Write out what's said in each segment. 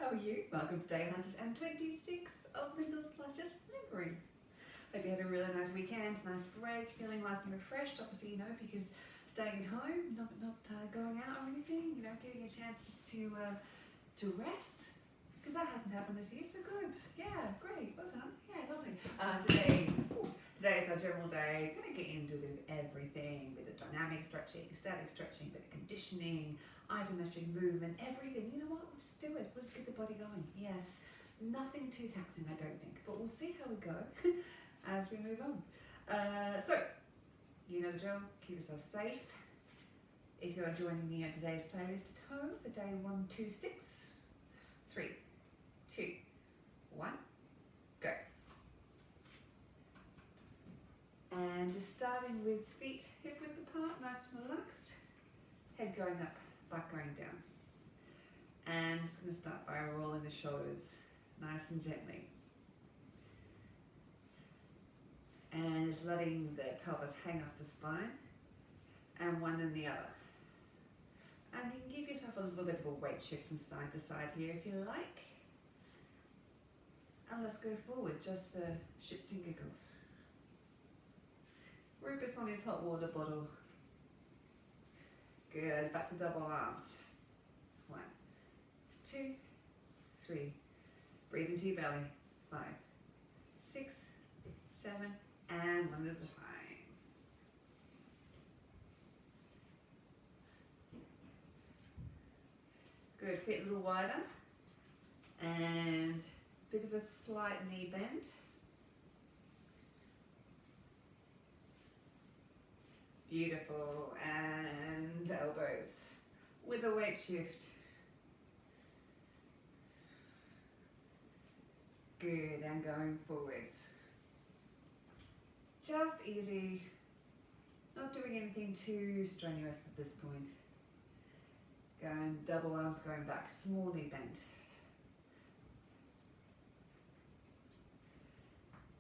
How are you? Welcome to day 126 of Lyndall's Luscious Limberings. Hope you had a really nice weekend, nice break, feeling nice and refreshed. Obviously, because staying at home, not going out or anything, giving you a chance just to rest. Because that hasn't happened this year, so good. Yeah, great, well done. Yeah, lovely. Today is our general day. Going to get into a bit of everything, a bit of dynamic stretching, static stretching, a bit of conditioning, isometric movement, everything. You know what? We'll just do it. We'll just get the body going. Yes, nothing too taxing, I don't think, but we'll see how we go as we move on. So, you know the drill. Keep yourself safe. If you are joining me on today's playlist at home for day 126, 3, 2, 1, go. And just starting with feet hip width apart, nice and relaxed. Head going up, back going down. And just going to start by rolling the shoulders nice and gently. And just letting the pelvis hang off the spine, and one and the other. And you can give yourself a little bit of a weight shift from side to side here if you like. And let's go forward just for shits and giggles. Rupert on his hot water bottle. Good, back to double arms. 1, 2, 3. Breathe into your belly. 5, 6, 7, and one at a time. Good, feet a little wider. And a bit of a slight knee bend. Beautiful, and elbows with a weight shift. Good, and going forwards. Just easy, not doing anything too strenuous at this point. Going double arms going back, small knee bend.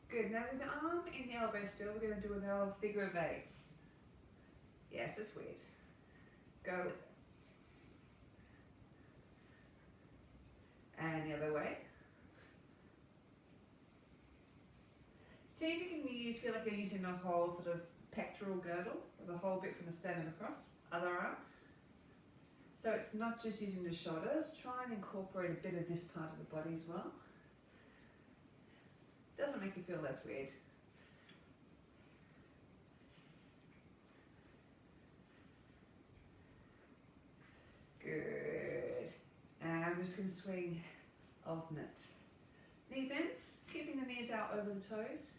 Good, now with the arm in the elbow still, we're going to do our figure of eights. Yes, it's weird. Go with it. And the other way. See if you can feel like you're using the whole sort of pectoral girdle, or the whole bit from the sternum across, other arm. So it's not just using the shoulders, try and incorporate a bit of this part of the body as well. Doesn't make you feel less weird. Good. And I'm just going to swing alternate knee bends, keeping the knees out over the toes.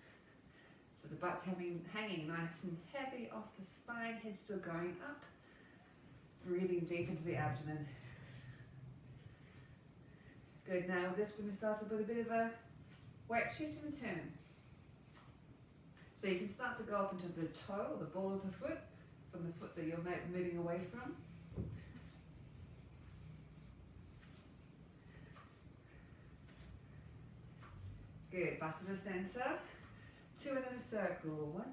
So the butt's hanging nice and heavy off the spine, head still going up. Breathing deep into the abdomen. Good, now with this we're going to start to put a bit of a weight shift and turn. So you can start to go up into the toe, or the ball of the foot, from the foot that you're moving away from. Good, back to the center. 2 and then a circle. 1,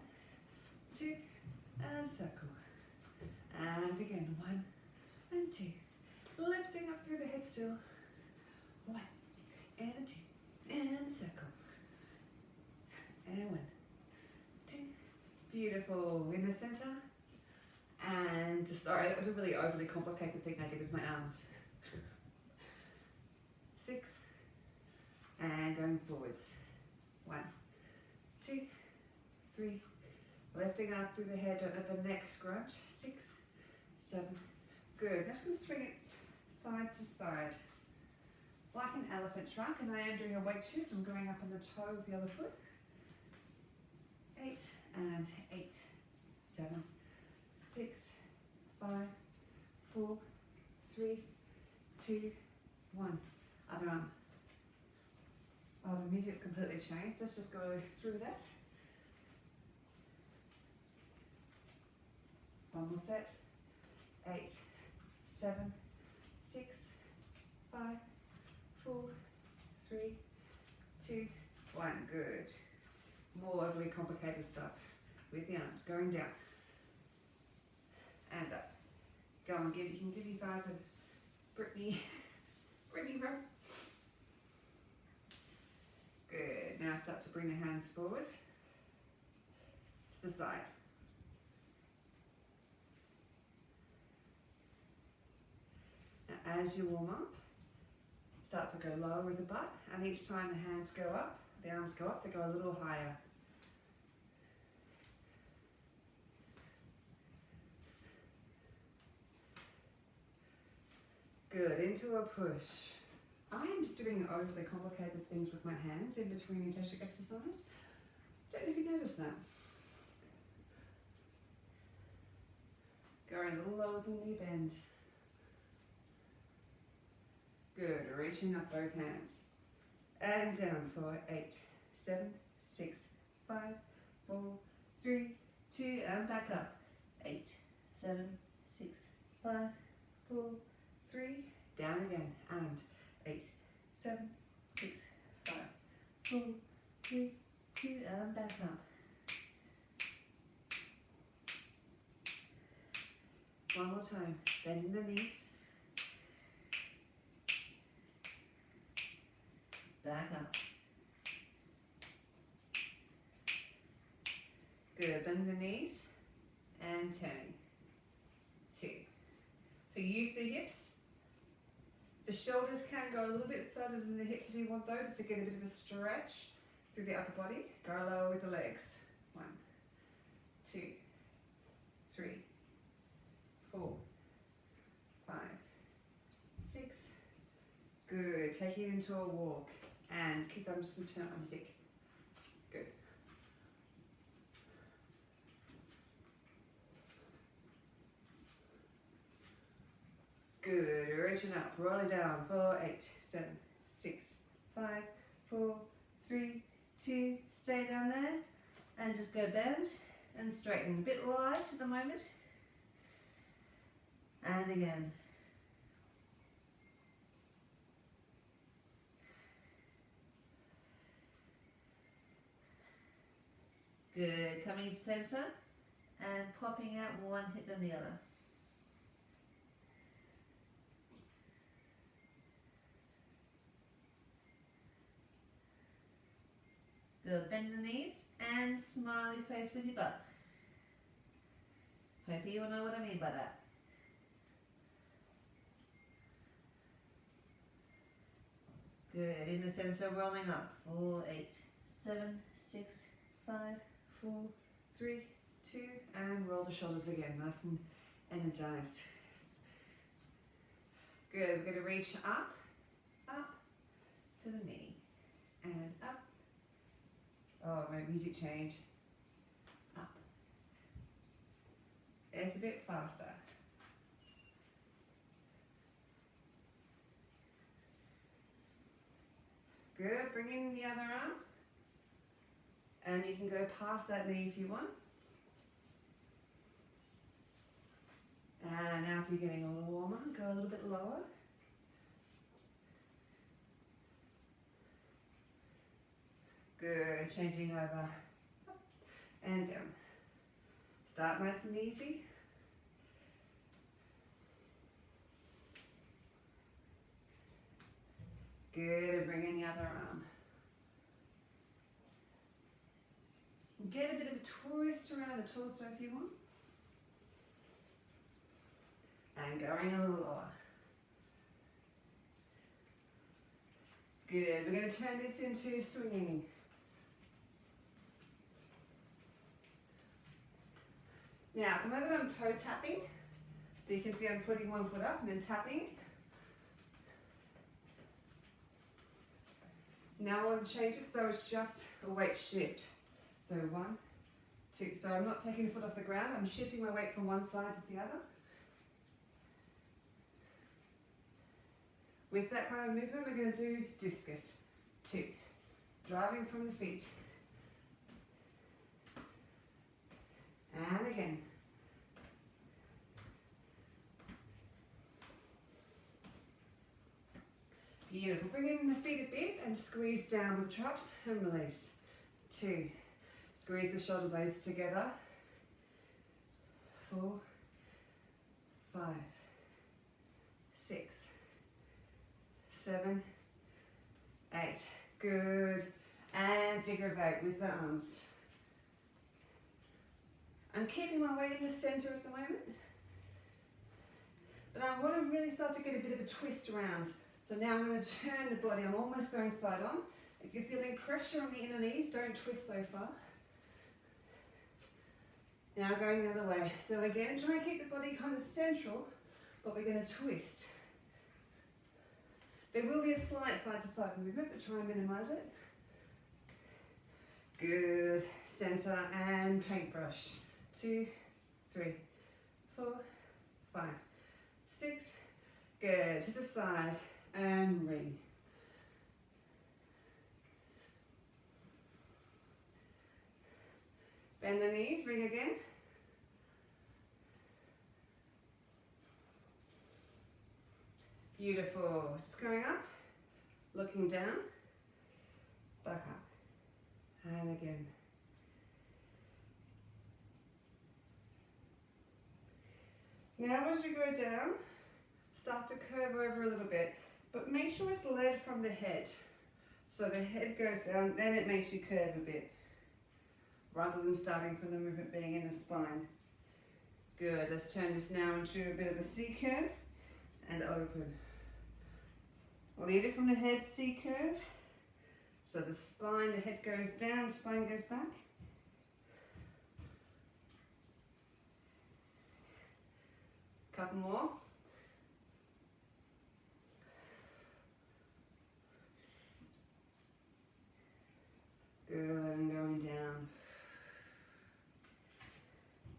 2, and a circle. And again, 1 and 2. Lifting up through the head still. 1 and a 2 and a circle. And 1, 2. Beautiful. In the center. And sorry, that was a really overly complicated thing I did with my arms. 6. And going forwards. 1, 2, 3. Lifting up through the head, don't let the neck scrunch. 6, 7. Good. Just going to swing it side to side. Like an elephant trunk, and I am doing a weight shift. I'm going up on the toe with the other foot. 8 and 8, 7, 6, 5, 4, 3, 2, 1. Other arm. Oh, the music completely changed. Let's just go through that. One more set. 8, 7, 6, 5, 4, 3, 2, 1. Good. More overly complicated stuff with the arms going down and up. Go on, you can give your thighs a Britney rub. Now start to bring the hands forward to the side. Now as you warm up, start to go lower with the butt, and each time the hands go up, the arms go up, they go a little higher. Good, into a push. I am just doing overly complicated things with my hands in between each exercise. Don't know if you noticed that. Going a little lower than knee bend. Good, reaching up both hands. And down for 8, 7, 6, 5, 4, 3, 2, and back up. 8, 7, 6, 5, 4, 3, down again, and 8, 7, 6, 5, 4, 3, 2, and back up. One more time, bending the knees. Back up. Good, bend the knees and turning. 2. So use the hips. The shoulders can go a little bit further than the hips if you want though, just to get a bit of a stretch through the upper body. Go lower with the legs. 1, 2, 3, 4, 5, 6. Good. Take it into a walk and keep on some turn on music. Good. Good, reaching up, rolling down for 8, 7, 6, 5, 4, 3, 2, stay down there and just go bend and straighten. A bit light at the moment. And again. Good, coming to center and popping out one hip than the other. Good, bend the knees and smiley face with your butt. Hope you all know what I mean by that. Good, in the center, rolling up. 4, 8, 7, 6, 5, 4, 3, 2, and roll the shoulders again, nice and energized. Good, we're going to reach up to the knee, and up. Oh, my music change. Up. It's a bit faster. Good, bring in the other arm. And you can go past that knee if you want. And now if you're getting a little warmer, go a little bit lower. Good, changing over up and down. Start nice and easy. Good, and bring in the other arm. Get a bit of a twist around the torso if you want. And going a little lower. Good, we're going to turn this into swinging. Now, come over, I'm toe tapping. So you can see I'm putting one foot up and then tapping. Now I want to change it so it's just a weight shift. So 1, 2. So I'm not taking a foot off the ground, I'm shifting my weight from one side to the other. With that kind of movement, we're going to do discus. 2. Driving from the feet. And again. Beautiful. Bring in the feet a bit and squeeze down with the traps and release. 2. Squeeze the shoulder blades together. 4, 5, 6, 7, 8. Good. And figure of 8 with the arms. I'm keeping my weight in the center at the moment, but I want to really start to get a bit of a twist around. So now I'm going to turn the body. I'm almost going side on. If you're feeling pressure on the inner knees, don't twist so far. Now going the other way. So again, try and keep the body kind of central, but we're going to twist. There will be a slight side to side movement, but try and minimize it. Good. Center and paintbrush. 2, 3, 4, 5, 6. Good. To the side and ring. Bend the knees, ring again. Beautiful. Just going up, looking down, back up, and again. Now as you go down, start to curve over a little bit, but make sure it's led from the head. So the head goes down, then it makes you curve a bit, rather than starting from the movement being in the spine. Good, let's turn this now into a bit of a C curve and open. Lead it from the head, C curve. So the spine, the head goes down, spine goes back. Couple more. Good, and going down.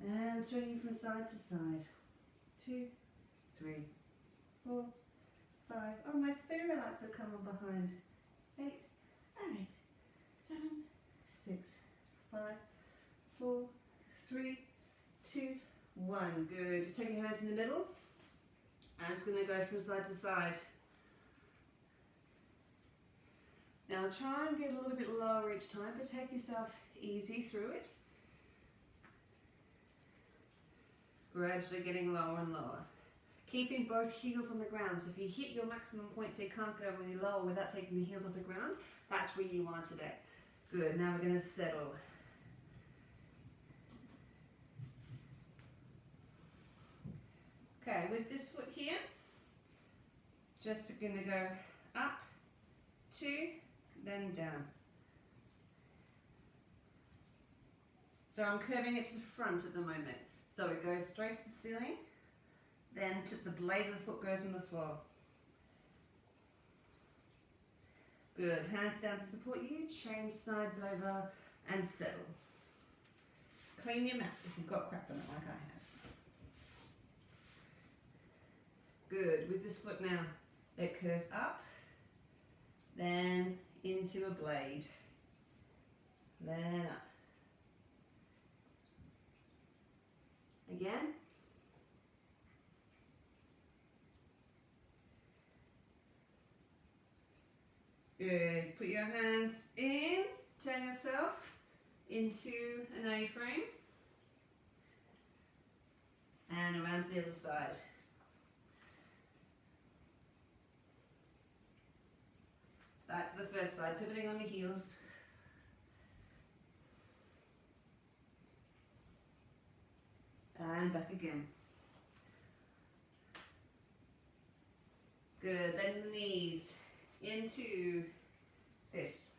And swinging from side to side. 2, 3, 4, 5. Oh, my fairy lights have come on behind. 8, and 8, 7, 6, 5, 4, 3, 2, 1. Good. Just take your hands in the middle. I'm just going to go from side to side. Now try and get a little bit lower each time, but take yourself easy through it. Gradually getting lower and lower. Keeping both heels on the ground. So if you hit your maximum point, so you can't go any lower without taking the heels off the ground, that's where you are today. Good. Now we're going to settle. Okay, with this foot here, just going to go up, 2, then down. So I'm curving it to the front at the moment. So it goes straight to the ceiling, then to the blade of the foot goes on the floor. Good, hands down to support you, change sides over and settle. Clean your mat if you've got crap on it like I have. Good, with this foot now, it curves up, then into a blade, then up. Again. Good, put your hands in, turn yourself into an A-frame, and around to the other side. Back to the first side, pivoting on your heels. And back again. Good, then the knees into this.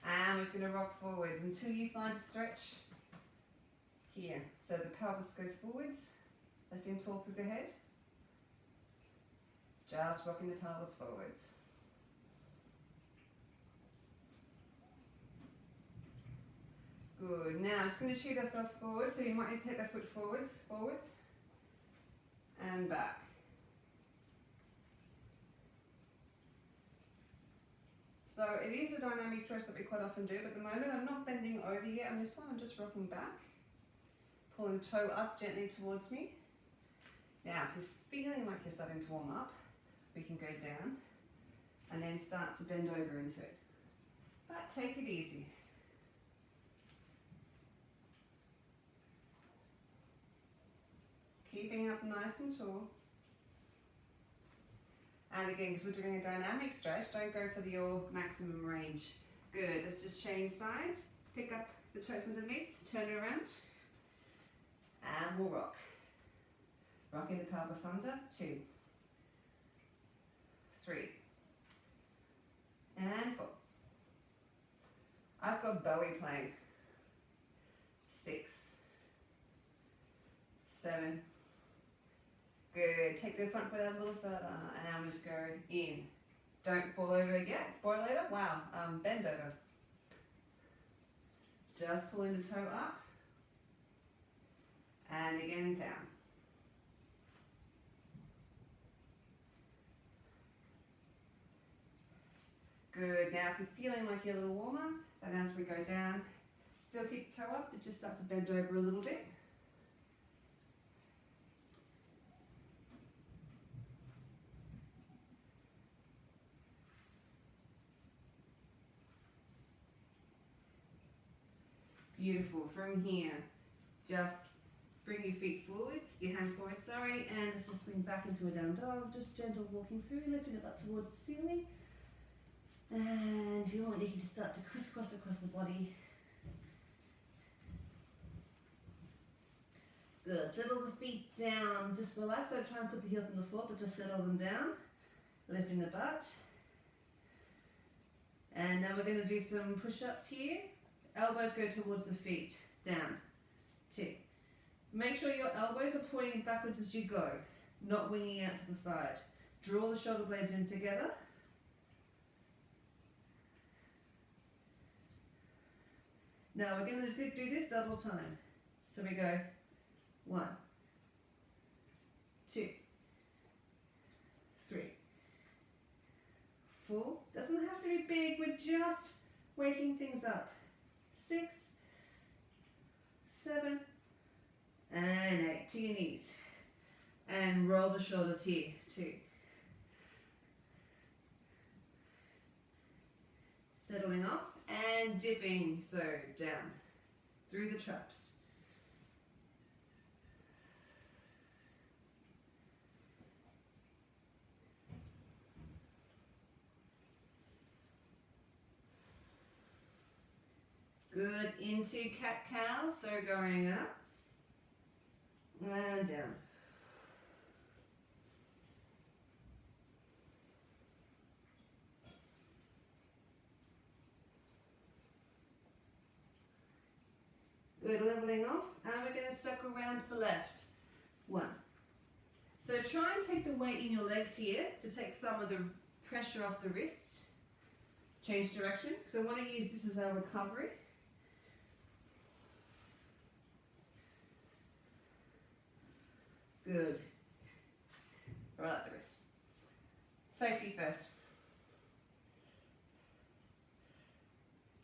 And we're just going to rock forwards until you find a stretch here. So the pelvis goes forwards, lifting tall through the head. Just rocking the pelvis forwards. Good, now just going to shoot ourselves forward, so you might need to take that foot forwards, and back. So it is a dynamic stretch that we quite often do, but at the moment I'm not bending over yet on this one, I'm just rocking back. Pulling the toe up gently towards me. Now if you're feeling like you're starting to warm up, we can go down and then start to bend over into it. But take it easy. Keeping up nice and tall. And again, because we're doing a dynamic stretch, don't go for your maximum range. Good, let's just change sides. Pick up the toes underneath, turn it around, and we'll rock. Rocking the pelvis under, 2, 3, and 4. I've got Bowie playing. 6, 7. Good. Take the front foot out a little further, and now just go in. Don't fall over yet. Boil over. Wow. Bend over. Just pulling the toe up, and again down. Good. Now, if you're feeling like you're a little warmer, then as we go down, still keep the toe up, but just start to bend over a little bit. Beautiful. From here, just bring your feet forwards, your hands forward, sorry, and let's just swing back into a down dog. Just gentle walking through, lifting it up towards the ceiling. And if you want, you can just start to crisscross across the body. Good. Settle the feet down. Just relax. Don't try and put the heels on the floor, but just settle them down. Lifting the butt. And now we're going to do some push-ups here. Elbows go towards the feet. Down. 2. Make sure your elbows are pointing backwards as you go, not winging out to the side. Draw the shoulder blades in together. Now we're going to do this double time. So we go 1, 2, 3, 4. Doesn't have to be big, we're just waking things up. 6, 7, and 8. To your knees. And roll the shoulders here. 2. Settling off and dipping. So down through the traps. Good, into cat-cow, so going up and down. Good, leveling off, and we're going to circle around to the left. 1. So try and take the weight in your legs here to take some of the pressure off the wrists. Change direction, because I want to use this as our recovery. Good. Roll out the wrist. Safety first.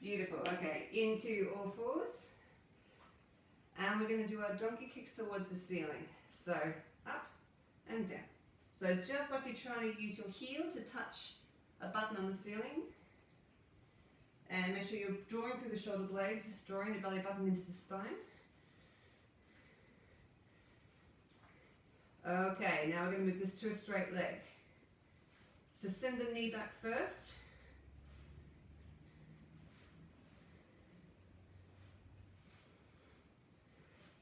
Beautiful. Okay, into all fours. And we're going to do our donkey kicks towards the ceiling. So up and down. So just like you're trying to use your heel to touch a button on the ceiling. And make sure you're drawing through the shoulder blades, drawing the belly button into the spine. Okay, now we're going to move this to a straight leg. So send the knee back first.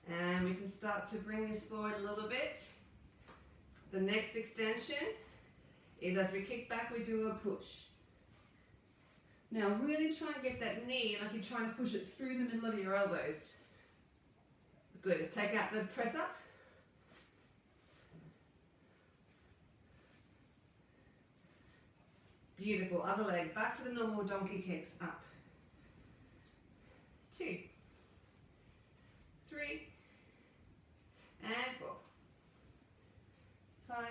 And we can start to bring this forward a little bit. The next extension is as we kick back, we do a push. Now really try and get that knee like you're trying to push it through the middle of your elbows. Good, let's take out the press up. Beautiful, other leg, back to the normal donkey kicks, up. 2, 3, and 4, 5,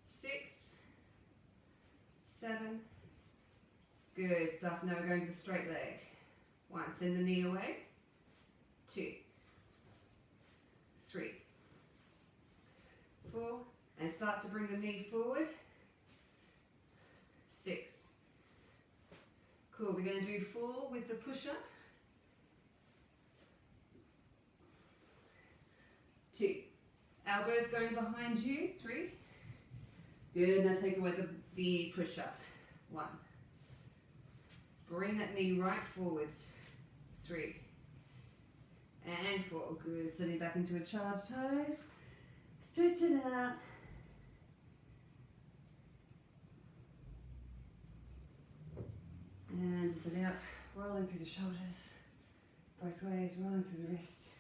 6, 7. Good stuff. Now we're going to the straight leg. 1, send the knee away. 2, 3, 4, and start to bring the knee forward. 6. Cool. We're going to do 4 with the push-up. 2. Elbows going behind you. 3. Good. Now take away the push-up. 1. Bring that knee right forwards. 3 and 4. Good. Sitting back into a child's pose. Stretch it out. And sit out. Rolling through the shoulders. Both ways. Rolling through the wrists.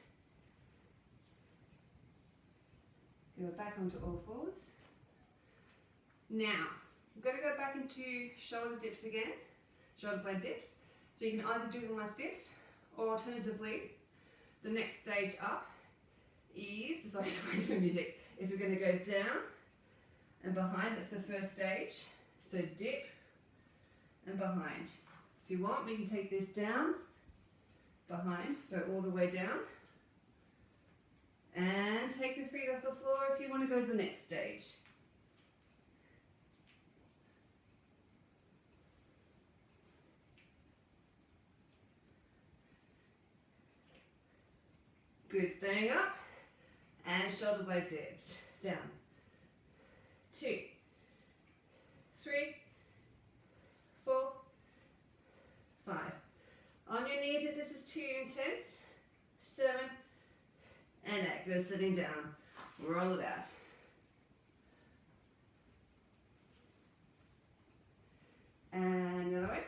Go back onto all fours. Now, we're going to go back into shoulder dips again. Shoulder blade dips. So you can either do them like this, or alternatively, the next stage up is, sorry for music, is we're going to go down and behind. That's the first stage. So dip and behind. If you want, we can take this down, behind, so all the way down. And take the feet off the floor if you want to go to the next stage. Good, staying up, and shoulder blade dips, down, 2, 3, 4, 5, on your knees if this is too intense, 7, and 8, good, sitting down, roll it out, and the other way.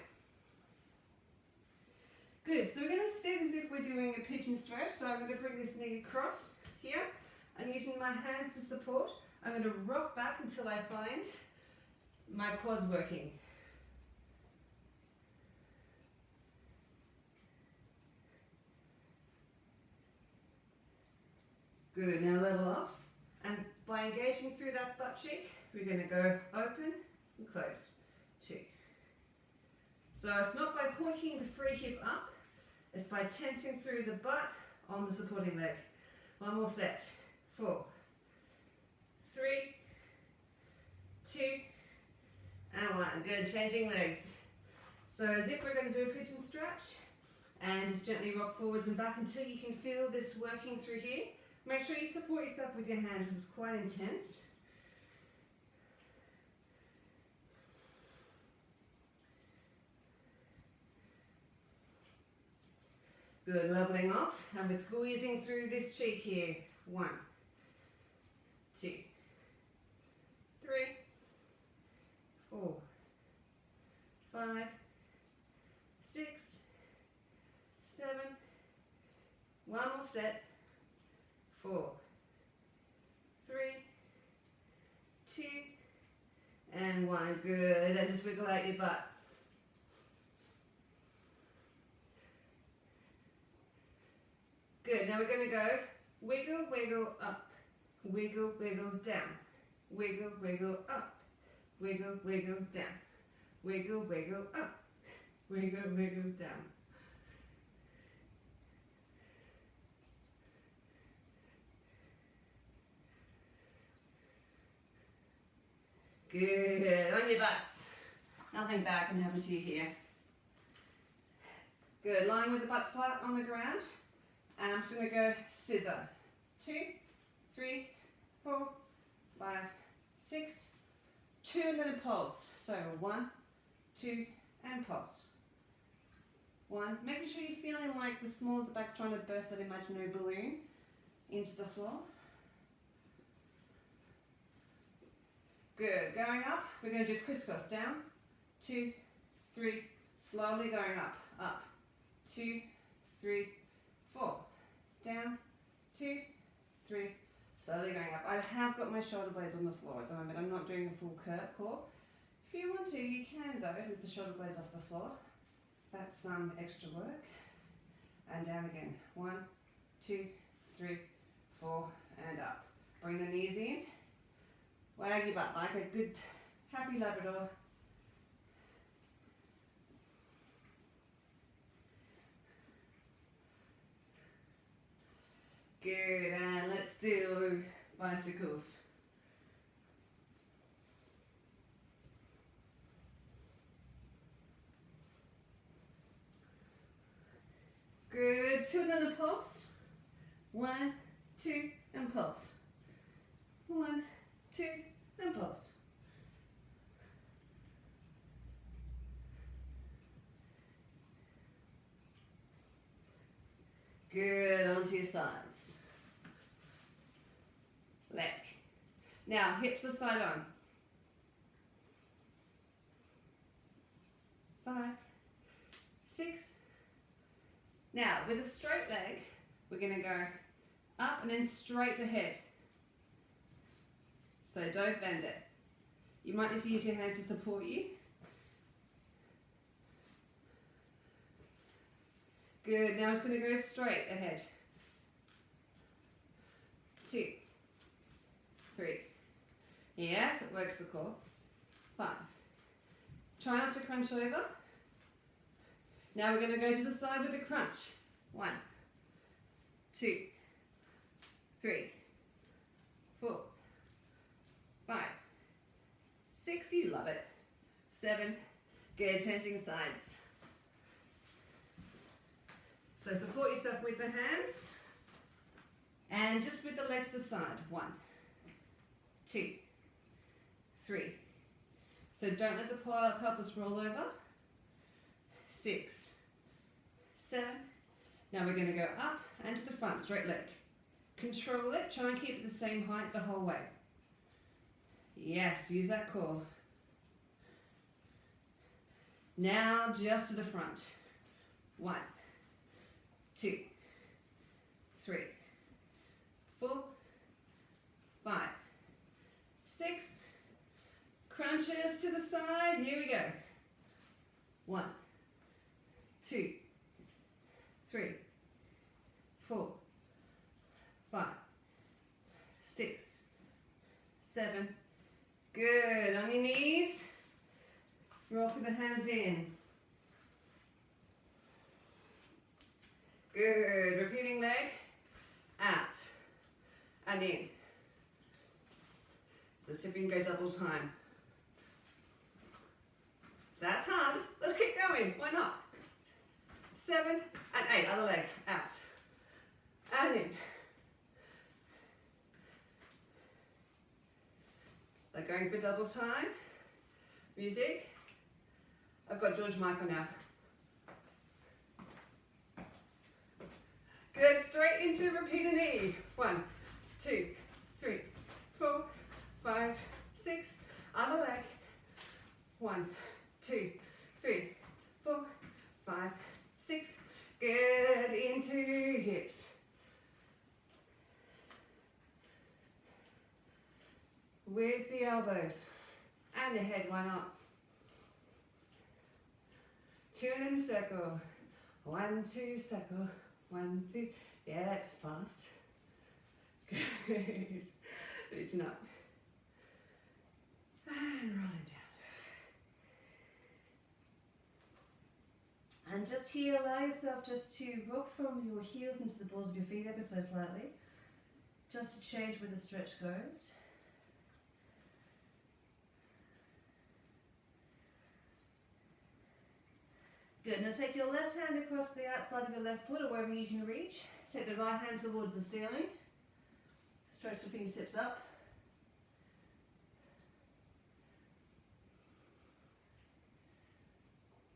Good, so we're going to sit as if we're doing a pigeon stretch. So I'm going to bring this knee across here and using my hands to support, I'm going to rock back until I find my quads working. Good, now level off. And by engaging through that butt cheek, we're going to go open and close. 2. So it's not by hooking the free hip up, it's by tensing through the butt on the supporting leg. One more set. 4, 3, 2, and 1. Good, changing legs. So as if we're going to do a pigeon stretch, and just gently rock forwards and back until you can feel this working through here. Make sure you support yourself with your hands, because it's quite intense. Good, leveling off, and we're squeezing through this cheek here. 1, 2, 3, 4, 5, 6, 7, one more set, 4, 3, 2, and 1. Good, and just wiggle out your butt. Good, now we're going to go wiggle, wiggle up, wiggle, wiggle down, wiggle, wiggle up, wiggle, wiggle down, wiggle, wiggle up, wiggle, wiggle down. Good, on your butts. Nothing bad can happen to you here. Good, lying with the butts flat on the ground. And I'm just going to go scissor. 2, 3, 4, 5, 6, 2, and then a pulse. So 1, 2, and pulse. 1. Making sure you're feeling like the small of the back's trying to burst that imaginary balloon into the floor. Good. Going up, we're going to do crisscross. Down, 2, 3, slowly going up, up, 2, 3, 4. Down, 2, 3, slowly going up. I have got my shoulder blades on the floor at the moment. I'm not doing a full core. If you want to, you can though, with the shoulder blades off the floor. That's some extra work. And down again. 1, 2, 3, 4, and up. Bring the knees in. Wag your butt like a good, happy Labrador. Good, and let's do bicycles. Good, 2 and then a pulse. 1, 2, and pulse. 1, 2, and pulse. Good, onto your sides. Leg. Now, hips are side on. 5, 6. Now, with a straight leg, we're going to go up and then straight ahead. So don't bend it. You might need to use your hands to support you. Good, now it's going to go straight ahead. 2, 3. Yes, it works the core. 5. Try not to crunch over. Now we're going to go to the side with a crunch. 1, 2, 3, 4, 5, 6. You love it. 7. Good, changing sides. So support yourself with the hands and just with the legs to the side. 1, 2, 3. So don't let the pelvis roll over. 6, 7. Now we're going to go up and to the front, straight leg. Control it, try and keep it the same height the whole way. Yes, use that core. Now just to the front. 1, 2, 3, 4, 5, 6. Crunches to the side. Here we go. 1, 2, 3, 4, 5, 6, 7. Good. On your knees. Rocking the hands in. Good. Repeating leg. Out. And in. So see if we can go double time. That's hard. Let's keep going. Why not? 7 and 8. Other leg. Out. And in. They're going for double time. Music. I've got George Michael now. Good. Straight into repeat a knee. 1, 2, 3, 4, 5, 6. Other leg. 1, 2, 3, 4, 5, 6. Good. Into hips. With the elbows and the head, why not? 2 and in a circle. 1, 2, circle. 1, 2. Yeah, that's fast. Good. Reaching up. And rolling down. And just here, allow yourself just to rock from your heels into the balls of your feet ever so slightly. Just to change where the stretch goes. Good, now take your left hand across the outside of your left foot or wherever you can reach. Take the right hand towards the ceiling. Stretch your fingertips up.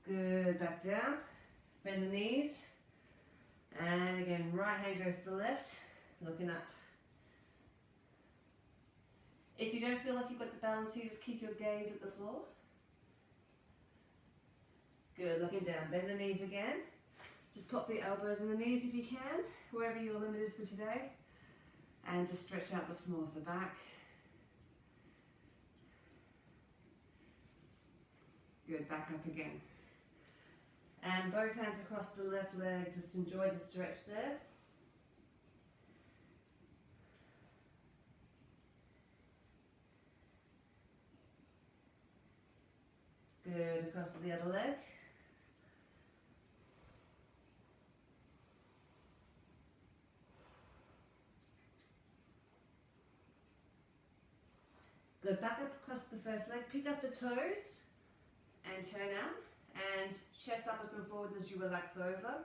Good, back down. Bend the knees. And again, right hand goes to the left, looking up. If you don't feel like you've got the balance here, just keep your gaze at the floor. Good, looking down. Bend the knees again. Just pop the elbows in the knees if you can, wherever your limit is for today. And just stretch out the small of the back. Good, back up again. And both hands across the left leg. Just enjoy the stretch there. Good, across to the other leg. Go back up across the first leg, pick up the toes and turn out, and chest upwards and forwards as you relax over.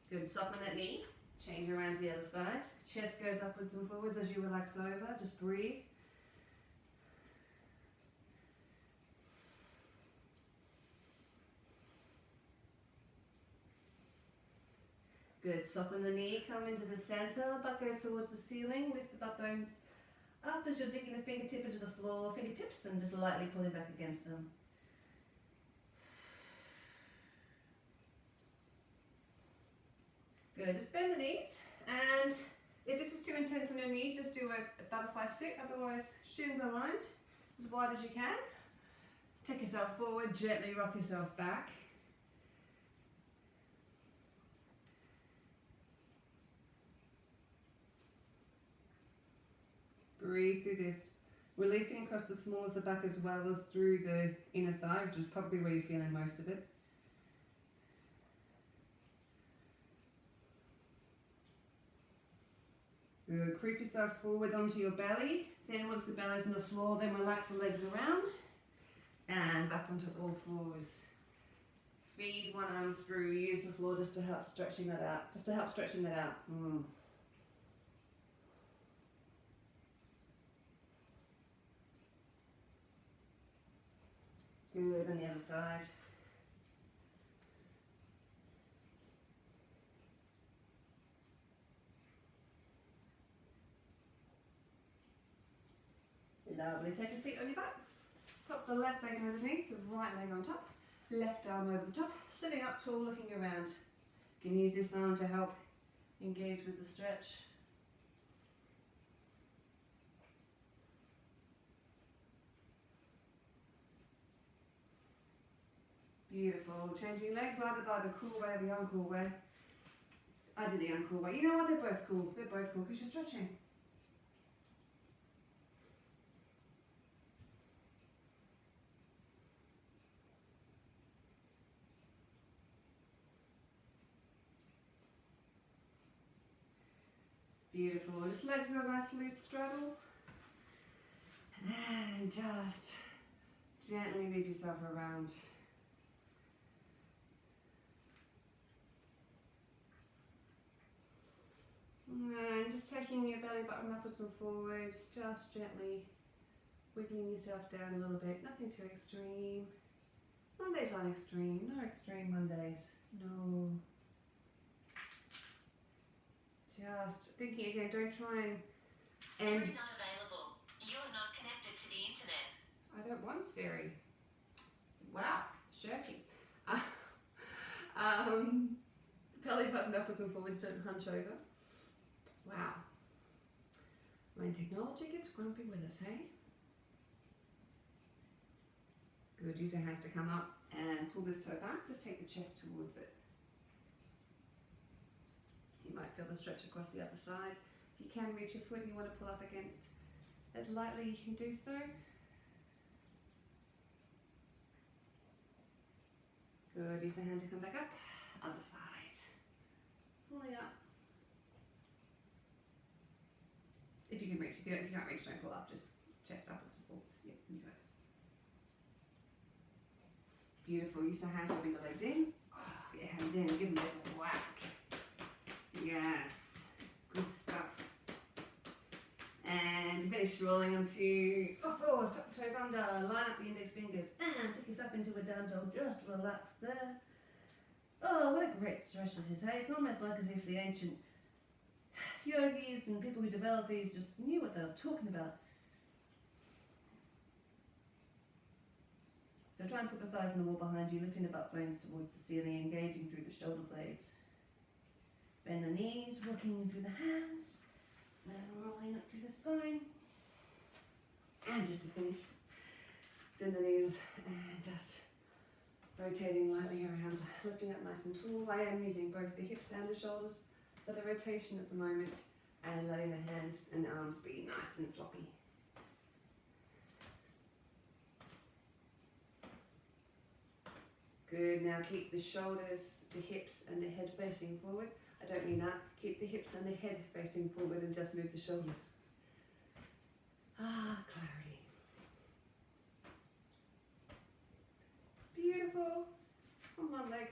Good, soften that knee, change around to the other side. Chest goes upwards and forwards as you relax over, just breathe. Good, soften the knee, come into the center, butt goes towards the ceiling, lift the butt bones up as you're digging the fingertip into the floor, fingertips, and just lightly pulling back against them. Good, just bend the knees, and if this is too intense on your knees, just do a butterfly sit, otherwise shins aligned as wide as you can. Take yourself forward, gently rock yourself back. Breathe through this, releasing across the small of the back as well as through the inner thigh, which is probably where you're feeling most of it. Good, creep yourself forward onto your belly. Then once the belly's on the floor, then relax the legs around and back onto all fours. Feed one arm through, use the floor just to help stretching that out. Good, on the other side. Lovely, take a seat on your butt. Pop the left leg underneath, the right leg on top. Left arm over the top, sitting up tall, looking around. You can use this arm to help engage with the stretch. Beautiful. Changing legs either by the cool way or the uncool way. I did the uncool way. You know what? They're both cool. They're both cool because you're stretching. Beautiful. Just legs in a nice loose straddle. And just gently move yourself around. And just taking your belly button upwards and forwards, just gently wiggling yourself down a little bit. Nothing too extreme. Mondays aren't extreme. No extreme Mondays. No. Just thinking again, don't try and... Siri not available. You are not connected to the internet. I don't want Siri. Wow, shirty. Belly button upwards and forwards, don't hunch over. Wow. When technology gets grumpy with us, hey? Good, use your hands to come up and pull this toe back. Just take the chest towards it. You might feel the stretch across the other side. If you can reach your foot and you want to pull up against it lightly, you can do so. Good, use the hand to come back up. Other side. Pulling up. If you can reach, if you can't reach, don't pull up, just chest upwards and forwards. Yep, you got it. Beautiful, use the hands to bring the legs in. Oh, get your hands in, give them a little whack. Yes, good stuff. And finish rolling onto all fours, tuck the toes under, line up the index fingers, and take us up into a down dog, just relax there. Oh, what a great stretch this is, hey? It's almost like as if the ancient yogis and people who developed these just knew what they were talking about. So try and put the thighs on the wall behind you, lifting the butt bones towards the ceiling, engaging through the shoulder blades. Bend the knees, rocking through the hands, and rolling up through the spine. And just to finish, bend the knees and just rotating lightly around, lifting up nice and tall. I am using both the hips and the shoulders for the rotation at the moment, and letting the hands and arms be nice and floppy. Good, now keep the shoulders, the hips and the head facing forward. I don't mean that. Keep the hips and the head facing forward and just move the shoulders. Ah, clarity. Beautiful. On one leg.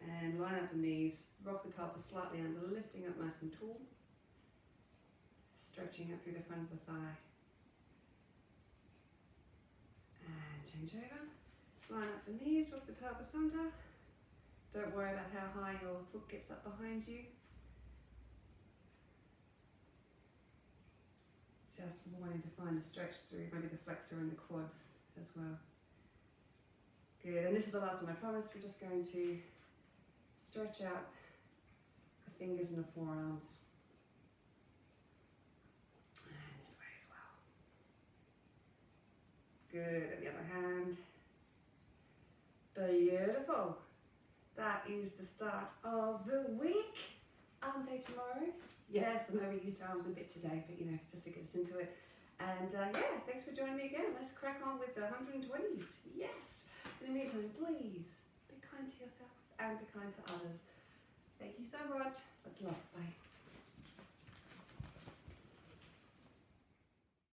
And line up the knees. Rock the pelvis slightly under, lifting up nice and tall. Stretching up through the front of the thigh. And change over. Line up the knees, rock the pelvis under. Don't worry about how high your foot gets up behind you. Just wanting to find a stretch through maybe the flexor and the quads as well. Good, and this is the last one, I promise. We're just going to stretch out the fingers and the forearms. And this way as well. Good, and the other hand. Beautiful. That is the start of the week. Arm day tomorrow. Yes, I know we used arms a bit today, but you know, just to get us into it. And yeah, thanks for joining me again. Let's crack on with the 120s. Yes. In the meantime, please be kind to yourself and be kind to others. Thank you so much. Lots of love. Bye.